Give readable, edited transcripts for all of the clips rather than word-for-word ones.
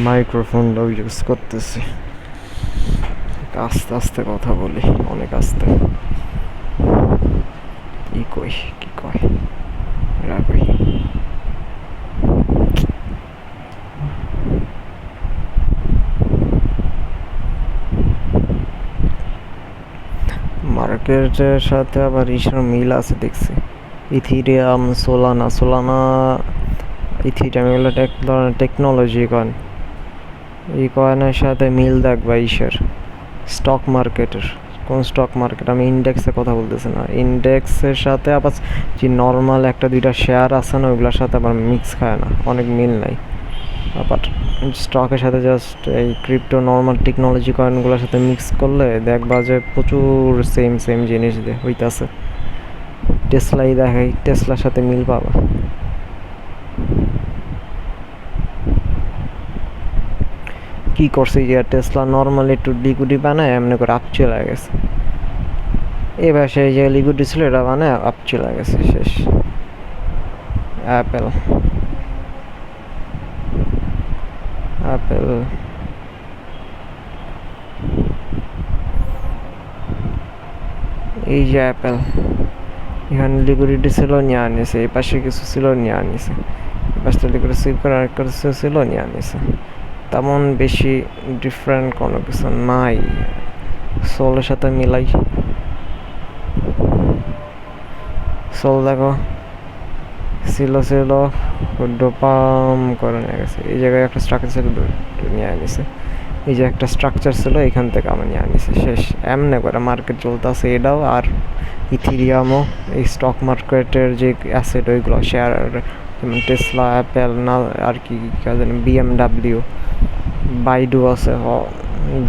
মাইক্রোফোনটাও use করতেছি, আস্তে আস্তে কথা বলি, অনেক আস্তে। কি কই কি কয় এরা কই? মার্কেটের সাথে আবার ইসের মিল আছে দেখছি, ইথিরিয়াম, সোলানা। ইথিরিয়াম এগুলো এক ধরনের টেকনোলজি কয়েন। এই কয়েনের সাথে মিল দেখবা ইসের স্টক মার্কেটের। কোন স্টক মার্কেট? আমি ইন্ডেক্সের কথা বলতেছি না। ইন্ডেক্সের সাথে আবার যে নর্মাল একটা দুইটা শেয়ার আছে না, ওইগুলোর সাথে আবার মিক্স খায় না, অনেক মিল নাই। আবার স্টকের সাথে জাস্ট এই ক্রিপ্টো নর্মাল টেকনোলজি কয়েনগুলোর সাথে মিক্স করলে দেখবা যে প্রচুর সেম জিনিস হইতাছে। টেসলাই দেখাই, টেসলার সাথে মিল পাবা। কি করছে যে টেসলা নর্মালি একটু লিকুইডি বানায় এমনি করে আপ চলে গেছে। এবার সেই যে লিকুইডি ছিল এটা বানায় আপ চলে গেছে, শেষ। অ্যাপেল এই যে অ্যাপেল, এখানে লিকুইডিটি ছিল, নিয়ে আনিছে। এই পাশে কিছু ছিল, নিয়ে আনিছে। এই পাশটা লিকুইড সিভ করে আরেক কিছু ছিল, নিয়ে আনিছে। তেমন বেশি ডিফারেন্ট কোনো কিছু নাই। সোলের সাথে মিলাই, সোল দেখো ছিল ডোপাম করে নিয়ে গেছে। এই জায়গায় একটা স্ট্রাকচার ছিল, নিয়ে আনিছে। এই যে একটা স্ট্রাকচার ছিল, এখান থেকে আমার নিয়ে আনিছে, শেষ। এমনি করে মার্কেট চলতেছে এটাও। আর ইথিরিয়ামও এই স্টক মার্কেটের যে অ্যাসেট, ওইগুলো শেয়ার, যেমন টেসলা, অ্যাপেল, না আর কি জানি, বিএমডাব্লিউ, বাইডু আছে,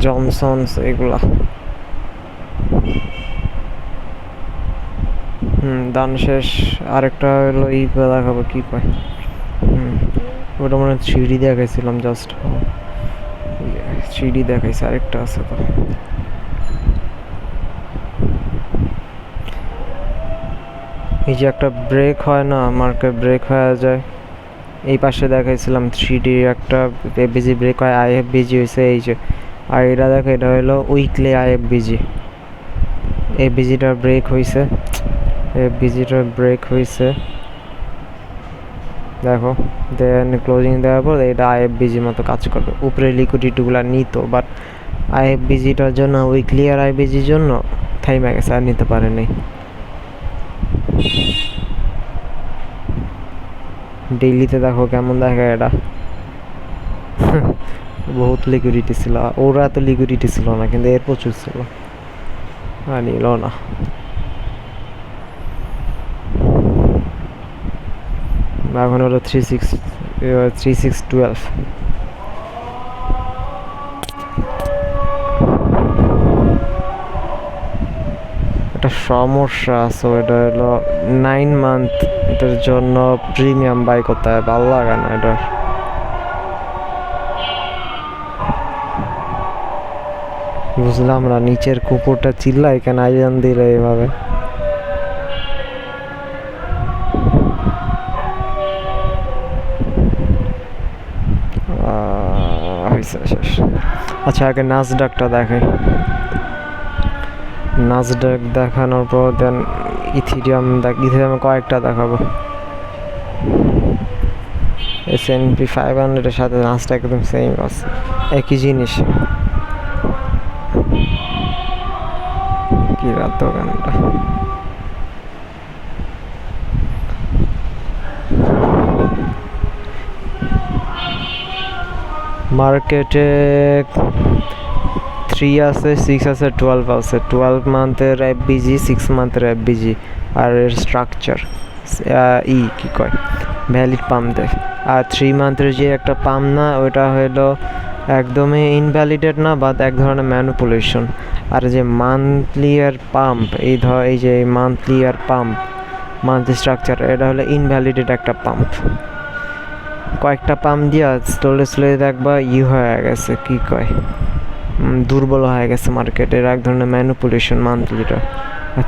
জনসনস, এগুলা। দান শেষ। আরেকটা হলো ই দেখাবো, কি কয় ওটা মানে 3D দেখাইছিলাম, জাস্ট 3D দেখাইছে। আরেকটা আছে তো, এই যে একটা ব্রেক হয় না, মার্কেট ব্রেক হয়ে যায়। এই পাশে দেখাইছিলাম 3D একটা এফবিজি ব্রেক হয়, আইএফবিজি হয়েছে এই যে। আর এটা দেখো, এটা হলো উইকলি আইএফবিজি। এফবিজিটার ব্রেক হয়েছে, দেখো। দেন ক্লোজিং দেওয়ার পর এটা আইএফবিজির মতো কাজ করবে। উপরে লিকুইডিটিগুলো নিত, বাট আইএফবিজিটার জন্য, উইকলি আর আইএফবিজির জন্য থাইমা গেছে, আর নিতে পারেনি। ডেইলিতে দেখো কেমন দেখে এটা। বহুত লিকুইডিটি ছিল, ওরা এত লিকুইডিটি ছিল না, কিন্তু এর প্রচুর ছিল, আর নিল না। এখন হলো 3612। একটা সমস্যা আছে, ওইটা হলো 9 মান্থের জন্য প্রিমিয়াম বাই করতে হয়, ভালো লাগে না এটা। বুঝলাম না, নিচের কুকুরটা চিল্লা, এখানে আইজান দিলে এইভাবে। শেষ। আচ্ছা, আগে নাসডাকটা দেখাই। নাসডাক দেখানোর পর দেন ইথিরিয়াম কয়েকটা দেখাবো। S&P 500-এর সাথে নাসডাক একদম সেম আছে, একই জিনিস। কি রাত গানটা। মার্কেটে 3 আছে, 6 আছে, 12 আছে। 12 মান্থের এফবিজি, 6 মান্থের এফবিজি। আর এর স্ট্রাকচার কি কয়, ভ্যালিড পাম্প দেয়। আর 3 মান্থের যে একটা পাম্প না, ওইটা হলো একদমই ইনভ্যালিডেড না, বাট এক ধরনের ম্যানিপুলেশন। আর যে মান্থলি আর পাম্প, এই যে মান্থলি আর পাম্প, মান্থলি স্ট্রাকচার, এটা হলো ইনভ্যালিডেড একটা পাম্প। কয়েকটা পাম্প দিয়া স্লোলি দেখবা হয়ে গেছে, কি কয়, দুর্বল হয়ে গেছে মার্কেটের। এক ধরনের ম্যানিপুলেশন মান্থলিটা।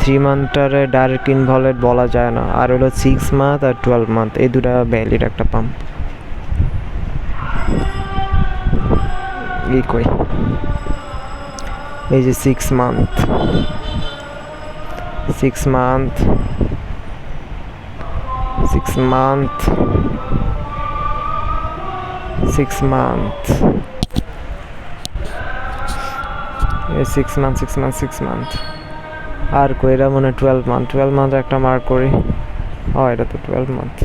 3 মান্থটার ডাইরেক্ট ইনভ্যালিড বলা যায় না। আর হলো 6 মান্থ আর 12 মান্থ, এই দুটা ভ্যালিড একটা পাম্প। ই কই, এই যে 6 মান্থ 6 মান্থ 6 মান্থ 6 মান্থ, এই 6 মান্থ 6 মান্থ 6 মান্থ। আর কই, এটা মনে 12 মান্থ। 12 মান্থ একটা মার্ক করি। ও এটা তো 12 মান্থ।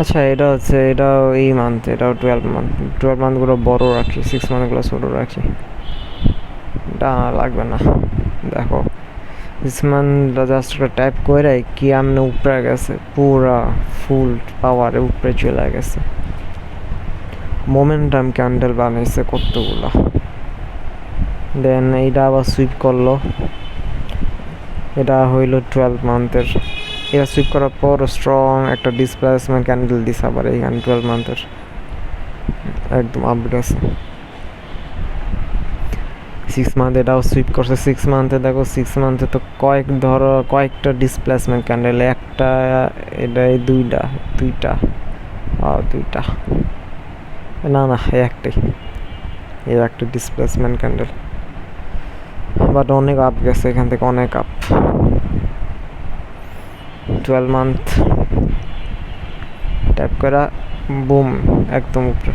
আচ্ছা এটা হচ্ছে, এটাও এই মান্থ, এটাও 12 মান্থ। 12 মান্থগুলো বড় রাখি, 6 মান্থগুলো ছোট রাখি। এটা লাগবে না। দেখো 6 মান্থটা জাস্ট একটা টাইপ করে কি আমনে উপরে গেছে, পুরা ফুল পাওয়ারে উপরে চলে গেছে। মোমেন্টাম ক্যান্ডেল বানাইছে কতগুলো। দেন এইটা আবার সুইপ করলো, এটা হইল 12 মান্থের। এটা সুইপ করার পর স্ট্রং একটা ডিসপ্লেসমেন্ট ক্যান্ডেল দিছে আবার এইখানে 12 মান্থের, একদম আপডেট আছে। 6 মান্থ এটাও সুইপ করছে। 6 মান্থে দেখো, 6 মান্থে তো কয়েকটা ডিসপ্লেসমেন্ট ক্যান্ডেল, একটা এটা দুইটা না একটাই, এই একটা ডিসপ্লেসমেন্ট ক্যান্ডেল। বাট অনেক আপ গেছে এখান থেকে, অনেক আপ। 12 মান্থ ট্যাপ করা, বুম, একদম উপরে।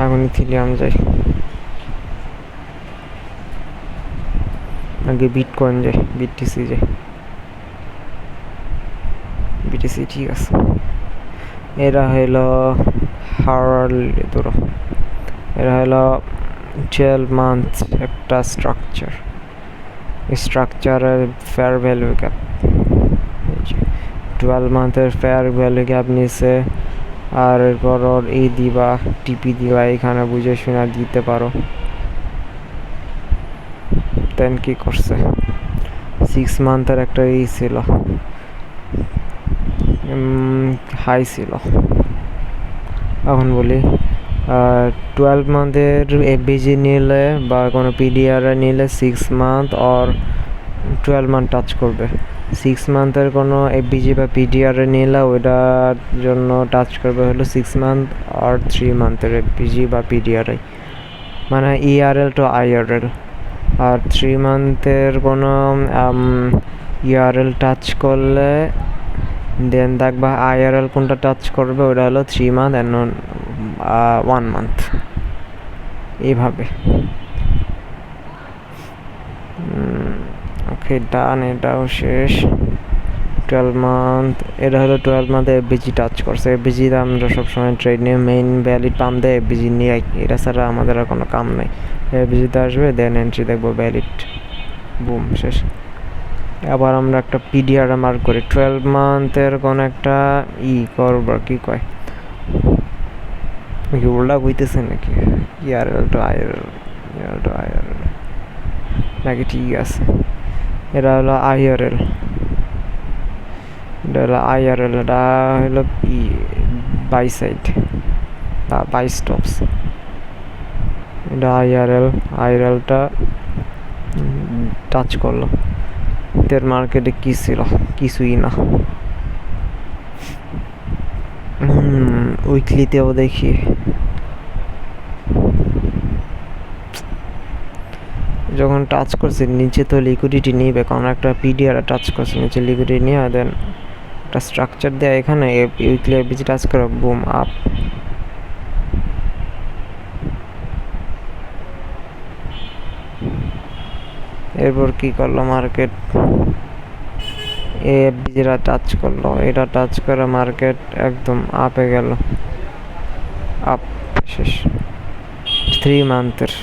এখন ইথিলিয়াম যাই, আগে বিটকয়েন যাই, বিটিসি যাই। বিটিসি ঠিক আছে। এরা হইলো এরা হলো 12 মান্থ একটা স্ট্রাকচারের ফেয়ার ভ্যালু গ্যাপ। 12 মান্থের ফেয়ার ভ্যালু গ্যাপ নিছে। আর এরপর এই দিবা, টিপি দিবা, এখানে বুঝে শোনা দিতে পারো। দেন কি করছে, 6 মান্থের একটা এই ছিল, হাই ছিল। এখন বলি 12 মান্থের এফবিজি নিলে বা কোনো পিডিআর নিলে 6 মান্থ আর 12 মান্থ টাচ করবে। 6 মান্থের কোনো এফবিজি বা পিডিআর নিলে ওইটার জন্য টাচ করবে হলো 6 মান্থ আর 3 মান্থের এফবিজি বা পিডিআরআই, মানে ইআরএল টু আইআরএল। আর 3 মান্থের কোনো ইআরএল টাচ করলে দেন দেখবা আইআরএল কোনটা টাচ করবে, ওটা হলো 3 মান্থ অ্যান্ড 1 মান্থ, এইভাবে। ওকে ডান, এটাও শেষ। 12 মান্থ, এটা হলো 12 মান্থ এফবিজি টাচ করছে। এফবিজিতে আমরা সবসময় ট্রেড নিয়ে মেইন ভ্যালিড পাম্প দেয়, এফবিজি নিয়ে, এটা ছাড়া আমাদের আর কোনো কাম নাই। এফবিজিতে আসবে, দেন এন্ট্রি দেখবো ভ্যালিড, বুম, শেষ। আবার আমরা একটা পিডিআর মার্ক করি। 12 মান্থের কোন একটা করবো, কি কয়, নাকি উল্টা হইতেছে নাকি, ইআরএল টু আইআরএল নাকি, ঠিক আছে। এটা হলো আইআরএল, এটা হলো বাই সাইড বা বাই স্টপস। এটা আইআরএলটা টাচ করলো। এর মার্কেটে কি ছিল, কিছুই না। উইকলিতেও দেখি, যখন টাচ করছে নিচে তো লিকুইডিটি নিবে, কারণ একটা পিডিআর টাচ করছে, নিচে লিকুইডিটি নিয়ে দেন একটা স্ট্রাকচার দেয় এখানে, উইকলি এফবিজি টাচ করে, বুম, আপ। এরপর কি করলো মার্কেট, এফবিজিরা টাচ করলো, এটা টাচ করে মার্কেট একদম আপে গেল, আপ, শেষ। 3 মান্থের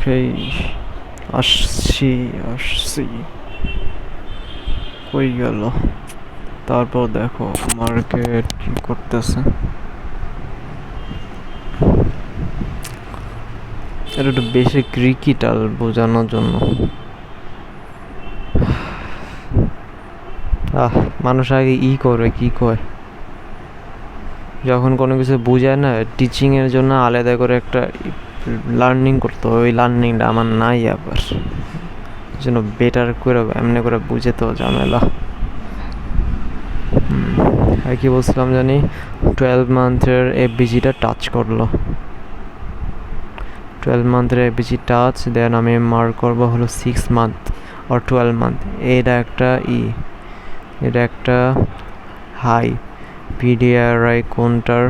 ওকে, আসছি আসছি, কই গেল? তারপর দেখো মার্কেট কি করতেছে। এটা একটু বেশি ক্রিকেটাল বোঝানোর জন্য। মানুষ আগে করবে কি কয়, যখন কোনো কিছু বুঝায় না, টিচিং এর জন্য আলাদা করে একটা লার্নিং করতে হবে, ওই লার্নিংটা আমার নাই। আবার যেন বেটার করে এমনি করে বুঝে তো ঝামেলা। আর কি বলছিলাম জানি, 12 মান্থের এফবিজিটা টাচ করলো। 12 মান্থের এফবিজি টাচ, দেন আমি মার্ক করবো হলো 6 মান্থ আর 12 মান্থ। এটা একটা এটা একটা হাই পিডিআরআই কোনটার,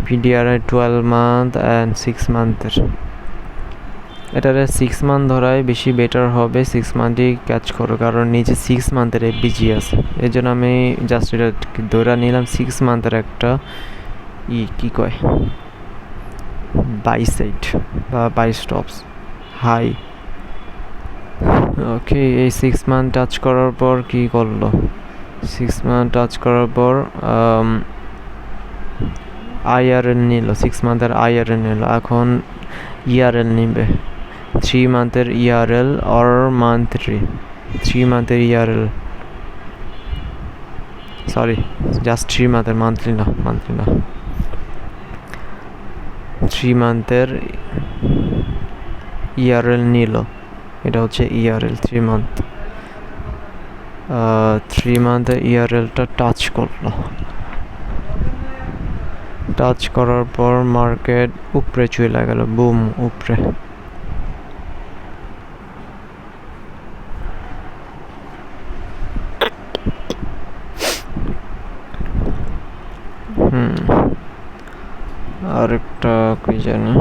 পিডিআরআই 12 মান্থ অ্যান্ড 6 মান্থের। এটারে 6 মান্থ ধরাই বেশি বেটার হবে, 6 মান্থই ক্যাচ করো, কারণ নিচে 6 মান্থের এফবিজি আছে। এই জন্য আমি জাস্ট এটা ধরে নিলাম 6 মান্থের একটা কি কয় বাইসাইড বা বাইস্টপস হাই। ওকে, এই 6 মান্থ টাচ করার পর কি করলো, 6 মান্থ টাচ করার পর আইআরএল নিল, 6 মান্থের আইআরএল নিল। এখন ইআরএল নিবে, 3 মান্থের ইআরএল অর মান্থলি, 3 মান্থের ইআরএল, সরি জাস্ট 3 মান্থের, মান্থলি না 3 মান্থের ইআরএল নিল। এটা হচ্ছে ইআরএল 3 মান্থ। 3 মান্থের ইআরএলটা টাচ করলো। টাচ করার পর মার্কেট উপরে চলে গেল, বুম উপরে। আরেকটা কি জানি,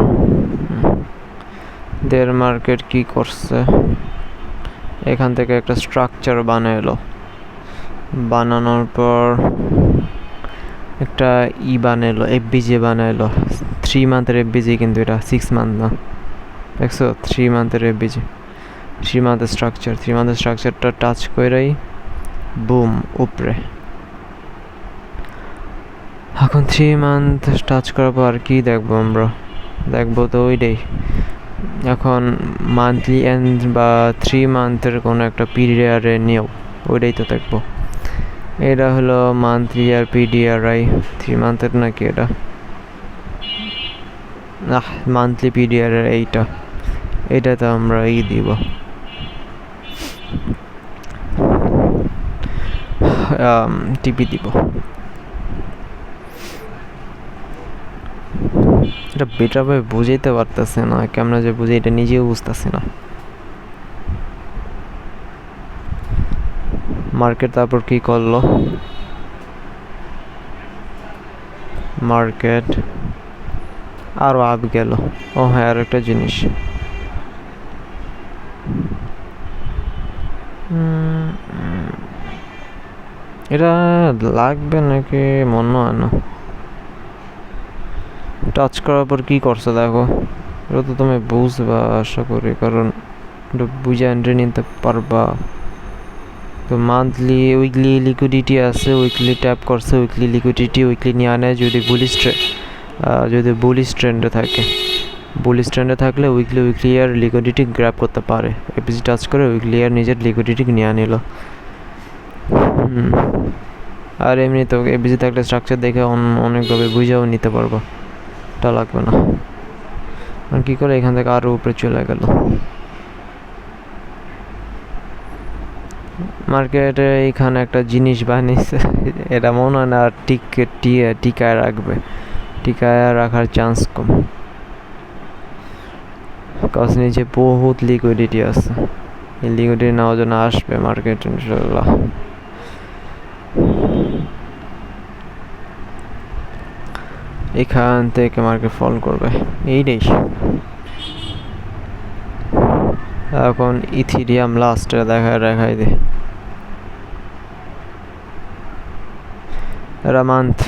দের মার্কেট কি করছে, এখান থেকে একটা স্ট্রাকচার বানাইলো, বানানোর পর একটা বানাইলো, এফবিজি বানাইলো। 3 মান্থের এফবিজি, কিন্তু এটা 6 মান্থ না, দেখছো 3 মান্থের এফবিজি, 3 মান্থের স্ট্রাকচার। 3 মান্থের স্ট্রাকচারটা টাচ করেই বুম উপরে। এখন 3 মান্থ টাচ করার পর কি দেখবো আমরা, দেখবো তো ওইটাই। এখন মান্থলি এন্ড বা 3 মান্থের কোনো একটা পিরিয়ডে নিয়েও ওইটাই তো দেখবো। এটা হলো মান্থলি আর পিডিআরআই 3 মান্থের নাকি, এটা না মান্থলি পিডিআরআই, এইটাতে আমরা দিব টিপি দিব। এটা বেটার ভাবে বুঝাইতে পারতেছে না, কেমন যে বুঝে এটা নিজেও বুঝতেছি না। মার্কেট তারপর কি করলো, মার্কেট আরো আপ গেল। ও হ্যাঁ, আর একটা জিনিস, এটা লাগবে নাকি মনে হয় না। টাচ করার পর কি করছে দেখো, এটা তো তুমি বুঝবা আশা করি, কারণ এটা বুঝে এন্ট্রি নিতে পারবা। তো মান্থলি উইকলি লিকুইডিটি আছে, উইকলি ট্যাপ করছে, উইকলি লিকুইডিটি উইকলি নিয়ে আনে। যদি বুলিশ ট্রেন্ডে থাকে, বুলিশ ট্রেন্ডে থাকলে উইকলি আর লিকুইডিটি গ্র্যাব করতে পারে। এপিসি টাচ করে উইকলি আর নিজের লিকুইডিটি নিয়ে নিল। আর এমনি তো এপিসি থাকলে স্ট্রাকচার দেখে অনেকভাবে বুঝেও নিতে পারবো, এটা লাগবে না। আর কি করে এখান থেকে আরো উপরে চলে গেল। মার্কেটে এইখানে একটা জিনিস বানিয়েছে, এটা মনে হয় না টিকায় রাখবে, টিকায় রাখার চান্স কম, কারণ নিচে বহুত লিকুইডিটি আছে। এই লিকুইডিটি নেওয়ার জন্য আসবে মার্কেট ইনশাল্লাহ। এখান থেকে মার্কেট ফল করবে, এইটাই। এখন ইথিরিয়াম লাস্টে দেখাই দে, এরা মান্থ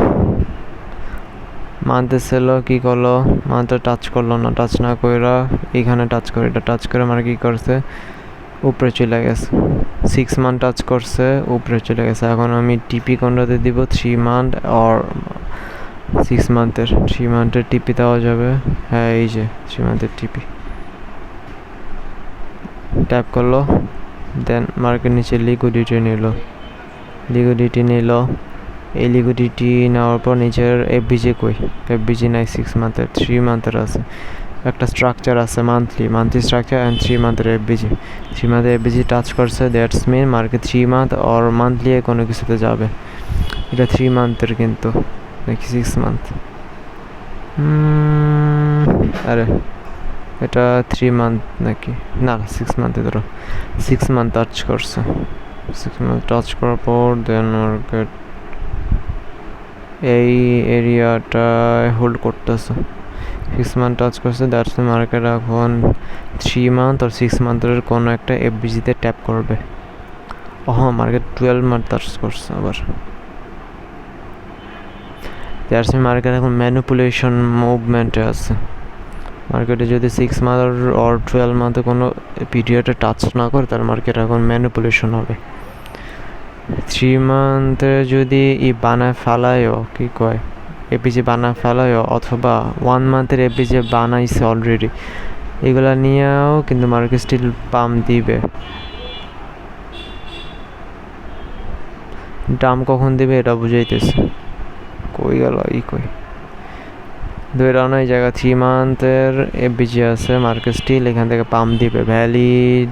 মানতে ছিল কি করলো, মানতে টাচ করলো না, টাচ না কইরা এখানে টাচ করে, এটা টাচ করে মানে কি করছে, উপরে চলে গেছে। 6 মান টাচ করছে, উপরে চলে গেছে। এখন আমি টিপি কোনটাতে দিব, 3 মান্থ আর 6 মান্থের। 3 মান্থের টিপি দেওয়া যাবে, হ্যাঁ এই যে 3 মান্থের টিপি ট্যাপ করলো, দেন মার্কেট নিচে লিকুইডিটি নিল। এই লিকুইডিটি নেওয়ার পর নিচের এফবিজি কই, এফবিজি নাই 6 মান্থের, 3 মান্থের আছে। একটা স্ট্রাকচার আছে মান্থলি স্ট্রাকচার অ্যান্ড 3 মান্থের এফবিজি। 3 মান্থের এফবিজি টাচ করছে, দ্যাটস মিন মার্কেট 3 মান্থ আর মান্থলি কোনো কিছুতে যাবে। এটা 3 মান্থের কিন্তু নাকি 6 মান্থ, আরে এটা 3 মান্থ নাকি, না 6 মান্থে ধরো। 6 মান্থ টাচ করছে, 6 মান্থ টাচ করার পর দেন মার্কেট এই এরিয়াটায় হোল্ড করতেছে। 6 মান্থ টাচ করছে, দ্যাটস মার্কেট এখন 3 মান্থ আর 6 মান্থের কোনো একটা এফবিজিতে ট্যাপ করবে। হ্যাঁ মার্কেট 12 মান্থ টাচ করছে আবার। দ্যাটস মার্কেট এখন ম্যানিপুলেশন মুভমেন্টে আছে। মার্কেটে যদি 6 মান্থ আর 12 মান্থে কোনো পিরিয়ডে টাচ না করে, তার মার্কেট এখন ম্যানিপুলেশন হবে। 3 মান্থে যদি বানায় ফেলায়ও, কি কয় এপিজি বানায় ফেলায়ও, অথবা 1 মান্থের এপিজি বানাইছে অলরেডি, এগুলা নিয়েও কিন্তু মার্কেট স্টিল পাম্প দিবে। দাম কখন দিবে এটা বুঝাইতেছে। কই গেল কই ধরে রাখো এই জায়গা 3 মান্থের এফবিজি আছে, মার্কেট স্টিল এখান থেকে পাম্প দিবে। ভ্যালিড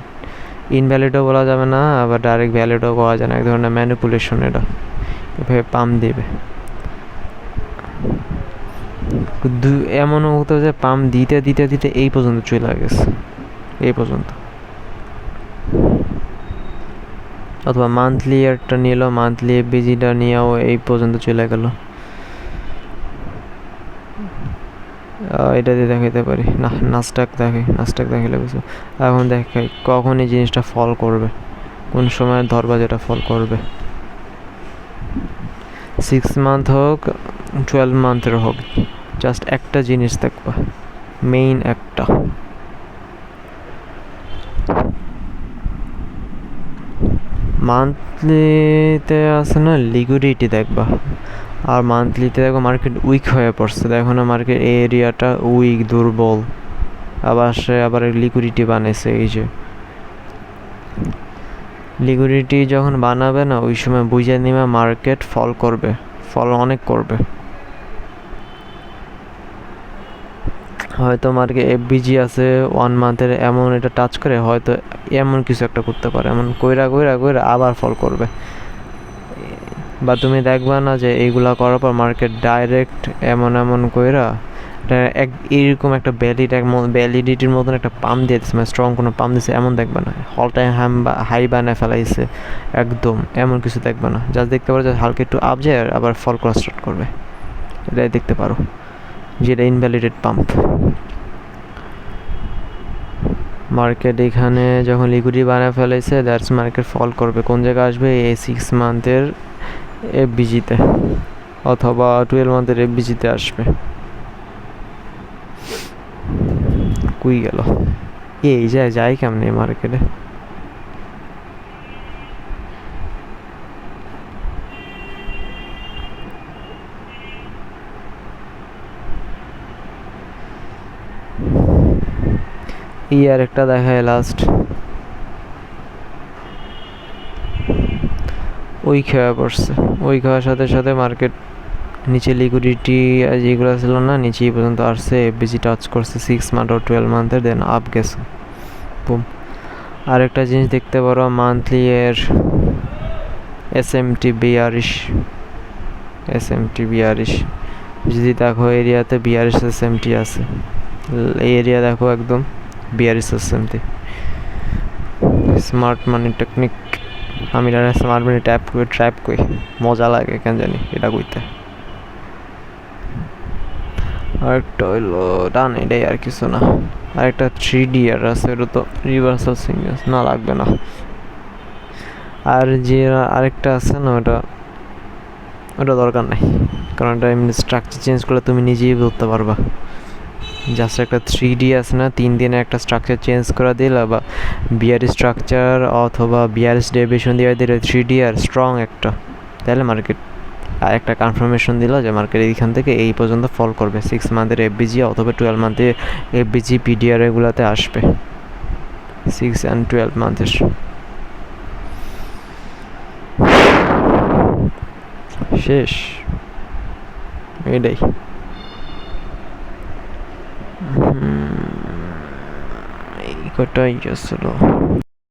ইনভ্যালিডও বলা যাবে না, আবার ডাইরেক্ট ভ্যালিডও করা যায় না, এক ধরনের ম্যানিপুলেশন। এটা এভাবে পাম্প দিবে। এমনও হতো যে পাম্প দিতে দিতে দিতে এই পর্যন্ত চলে গেছে, এই পর্যন্ত। অথবা মান্থলি একটা নিল, মান্থলি এফবিজিটা নিয়েও এই পর্যন্ত চলে গেল। এটা দিয়ে দেখাইতে পারি না, নাস্টাক দেখাইলে বুঝো। এখন দেখাই কখন এই জিনিসটা ফল করবে, কোন সময় ধরবা যেটা ফল করবে। 6 মান্থ হোক 12 মান্থের হোক, জাস্ট একটা জিনিস দেখবা, মেইন একটা, মান্থলিতে আছে না লিকুইডিটি দেখবা, আর মান্থলিতে দেখো মার্কেট উইক হয়ে পড়ছে। দেখো না মার্কেট এই এরিয়াটা উইক, দুর্বল, আবার লিকুইডিটি বানাইছে। এই যে লিকুইডিটি যখন বানাবে না, ওই সময় বুঝে নিবে মার্কেট ফল করবে, ফল অনেক করবে। হয়তো মার্কেট এফবিজি আছে 1 মান্থের, এমন এটা টাচ করে হয়তো এমন কিছু একটা করতে পারে, এমন কইরা আবার ফল করবে। বা তুমি দেখবা না যে এইগুলা করার পর মার্কেট ডাইরেক্ট এমন কইরা এরকম একটা ভ্যালিডিটির মতন একটা পাম্প দিয়ে দিচ্ছে, মানে স্ট্রং কোনো পাম্প দিচ্ছে, এমন দেখবা না। অল টাইম হাই বানায় ফেলাইছে একদম, এমন কিছু দেখবা না। জাস্ট দেখতে পারো যে হালকা একটু আপ যায় আবার ফল করা স্টার্ট করবে, এটাই দেখতে পারো, যেটা ইনভ্যালিডেড পাম্প। মার্কেট এখানে যখন লিকুইডিটি বানায় ফেলাইছে, দ্যাটস মার্কেট ফল করবে। কোন জায়গায় আসবে, এই 6 মান্থের এফবিজিতে অথবা 12 মান্থের এফবিজিতে আসবে। কুই গেল এই যায় কেমনে মার্কেটে। আর একটা দেখায় লাস্ট, ওই খেয়া পড়ছে, ওই খাওয়ার সাথে সাথে মার্কেট নিচে লিকুইডিটি যেগুলো ছিল না নিচে এই পর্যন্ত আসছে, এফবিজি টাচ করছে 6 মান্থ আর 12 মান্থের, দেন আপ গেছে বুম। আরেকটা জিনিস দেখতে পারো, মান্থলি এর এসএমটি 42 যদি দেখো এরিয়াতে 42 এসএমটি আছে, এই এরিয়া দেখো একদম 42 এসএমটি। স্মার্ট মানি টেকনিক, আমি স্মার্ট মানি ট্র্যাপ কই মজা লাগে কেন জানি এটা কইতে। আরেকটা হইলো ডান, এটাই আর কিছু না। আরেকটা 3D আর আছে, এটা তো রিভার্সাল সিঙ্গেলস না, লাগবে না। আর যে আরেকটা আছে না, ওটা ওটা দরকার নাই, কারণ এটা এমনি স্ট্রাকচার চেঞ্জ করলে তুমি নিজেই বলতে পারবা। জাস্ট একটা 3D আছে না, 3 দিনে একটা স্ট্রাকচার চেঞ্জ করে দিলা, বা বিআর স্ট্রাকচার অথবা বিআরএস ডেরিভেশন দিয়ে দিলে 3D আর স্ট্রং একটা, তাহলে মার্কেট আর একটা কনফার্মেশন দিল যে মার্কেট এইখান থেকে এই পর্যন্ত ফল করবে, 6 মান্থের এফবিজি অথবা 12 মান্থের এফবিজি পিডিআর এগুলাতে আসবে, 6 অ্যান্ড 12 মান্থের। শেষ এটাই। এই কটাই আসলো।